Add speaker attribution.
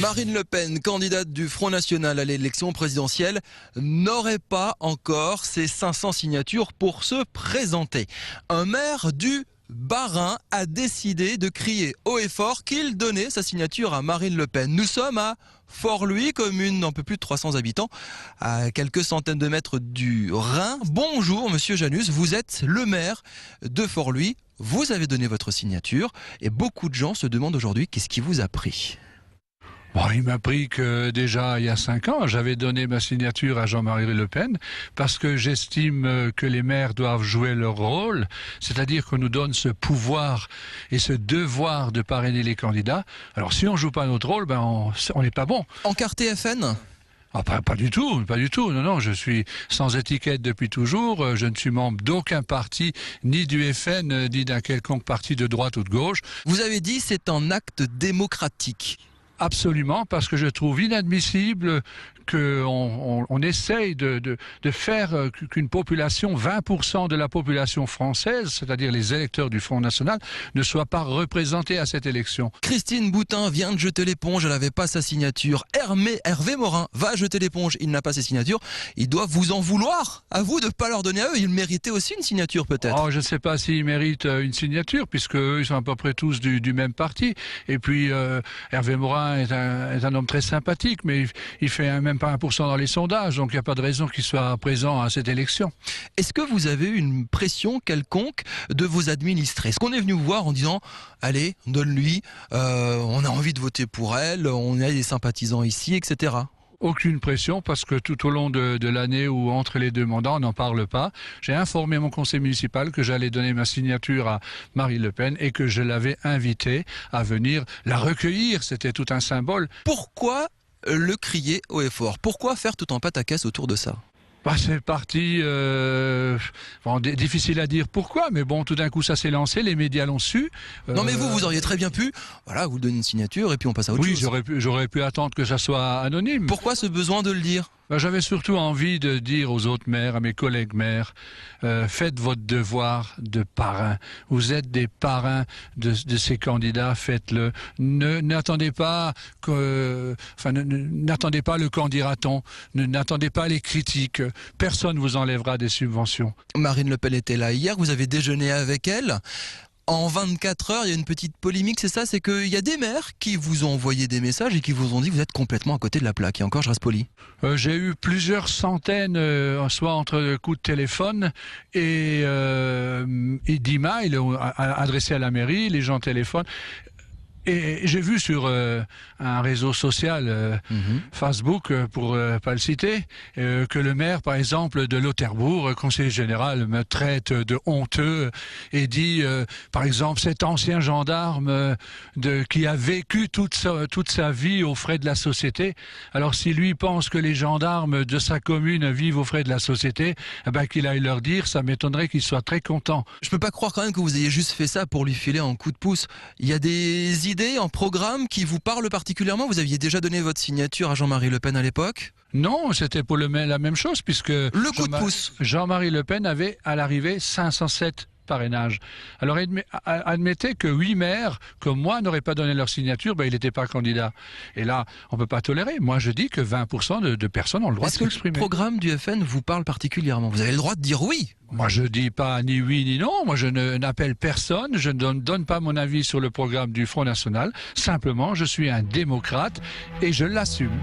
Speaker 1: Marine Le Pen, candidate du Front National à l'élection présidentielle, n'aurait pas encore ses 500 signatures pour se présenter. Un maire du Bas-Rhin a décidé de crier haut et fort qu'il donnait sa signature à Marine Le Pen. Nous sommes à Fort-Louis, commune d'un peu plus de 300 habitants, à quelques centaines de mètres du Rhin. Bonjour Monsieur Janus, vous êtes le maire de Fort-Louis. Vous avez donné votre signature et beaucoup de gens se demandent aujourd'hui qu'est-ce qui vous a pris.
Speaker 2: Bon, il m'a pris que déjà il y a 5 ans, j'avais donné ma signature à Jean-Marie Le Pen parce que j'estime que les maires doivent jouer leur rôle, c'est-à-dire qu'on nous donne ce pouvoir et ce devoir de parrainer les candidats. Alors si on joue pas notre rôle, on n'est pas bon.
Speaker 1: Encarté FN ?
Speaker 2: Ah, pas du tout. Non, je suis sans étiquette depuis toujours. Je ne suis membre d'aucun parti, ni du FN, ni d'un quelconque parti de droite ou de gauche.
Speaker 1: Vous avez dit c'est un acte démocratique.
Speaker 2: Absolument, parce que je trouve inadmissible qu'on essaye de faire qu'une population, 20% de la population française, c'est-à-dire les électeurs du Front National, ne soient pas représentés à cette élection.
Speaker 1: Christine Boutin vient de jeter l'éponge, elle n'avait pas sa signature. Hervé Morin va jeter l'éponge, il n'a pas ses signatures. Ils doivent vous en vouloir, à vous de ne pas leur donner à eux. Ils méritaient aussi une signature peut-être.
Speaker 2: Oh, je ne sais pas s'ils méritent une signature, puisque eux, ils sont à peu près tous du même parti. Et puis, Hervé Morin est un homme très sympathique, mais il fait même pas 1% dans les sondages, donc il n'y a pas de raison qu'il soit présent à cette élection.
Speaker 1: Est-ce que vous avez eu une pression quelconque de vos administrés? Est-ce qu'on est venu vous voir en disant « Allez, donne-lui, on a envie de voter pour elle, on a des sympathisants ici, etc. »
Speaker 2: Aucune pression, parce que tout au long de l'année ou entre les deux mandats, on n'en parle pas. J'ai informé mon conseil municipal que j'allais donner ma signature à Marine Le Pen et que je l'avais invité à venir la recueillir. C'était tout un symbole.
Speaker 1: Pourquoi le crier haut et fort? Pourquoi faire tout un pataquès autour de ça?
Speaker 2: C'est parti, difficile à dire pourquoi, mais bon, tout d'un coup ça s'est lancé, les médias l'ont su.
Speaker 1: Non mais vous auriez très bien pu, voilà, vous donnez une signature et puis on passe à autre chose.
Speaker 2: Oui, j'aurais pu attendre que ça soit anonyme.
Speaker 1: Pourquoi ce besoin de le dire?
Speaker 2: J'avais surtout envie de dire aux autres maires, à mes collègues maires, faites votre devoir de parrain. Vous êtes des parrains de ces candidats, faites-le. N'attendez pas n'attendez pas le qu'en dira-t-on, n'attendez pas les critiques. Personne ne vous enlèvera des subventions.
Speaker 1: Marine Le Pen était là hier, vous avez déjeuné avec elle. En 24 heures, il y a une petite polémique, c'est ça, c'est qu'il y a des maires qui vous ont envoyé des messages et qui vous ont dit que vous êtes complètement à côté de la plaque. Et encore, je reste poli.
Speaker 2: J'ai eu plusieurs centaines, soit entre coups de téléphone et d'emails adressés à la mairie, les gens téléphonent. Et j'ai vu sur un réseau social, Facebook, pour pas le citer, que le maire, par exemple, de Lauterbourg, conseiller général, me traite de honteux et dit, par exemple, cet ancien gendarme qui a vécu toute sa vie aux frais de la société. Alors si lui pense que les gendarmes de sa commune vivent aux frais de la société, qu'il aille leur dire, ça m'étonnerait qu'il soit très content.
Speaker 1: Je peux pas croire quand même que vous ayez juste fait ça pour lui filer un coup de pouce. Il y a des idées en programme qui vous parlent particulièrement? Vous aviez déjà donné votre signature à Jean-Marie Le Pen à l'époque?
Speaker 2: Non, c'était pour la même chose, puisque
Speaker 1: le coup de pouce.
Speaker 2: Jean-Marie Le Pen avait à l'arrivée 507 parrainages. Alors admettez que 8 maires comme moi n'auraient pas donné leur signature, il n'était pas candidat. Et là, on ne peut pas tolérer. Moi, je dis que 20% de personnes ont le droit de s'exprimer.
Speaker 1: Est-ce que le programme du FN vous parle particulièrement? Vous avez le droit de dire oui.
Speaker 2: Moi, je dis pas ni oui ni non. Moi, je n'appelle personne. Je ne donne pas mon avis sur le programme du Front National. Simplement, je suis un démocrate et je l'assume.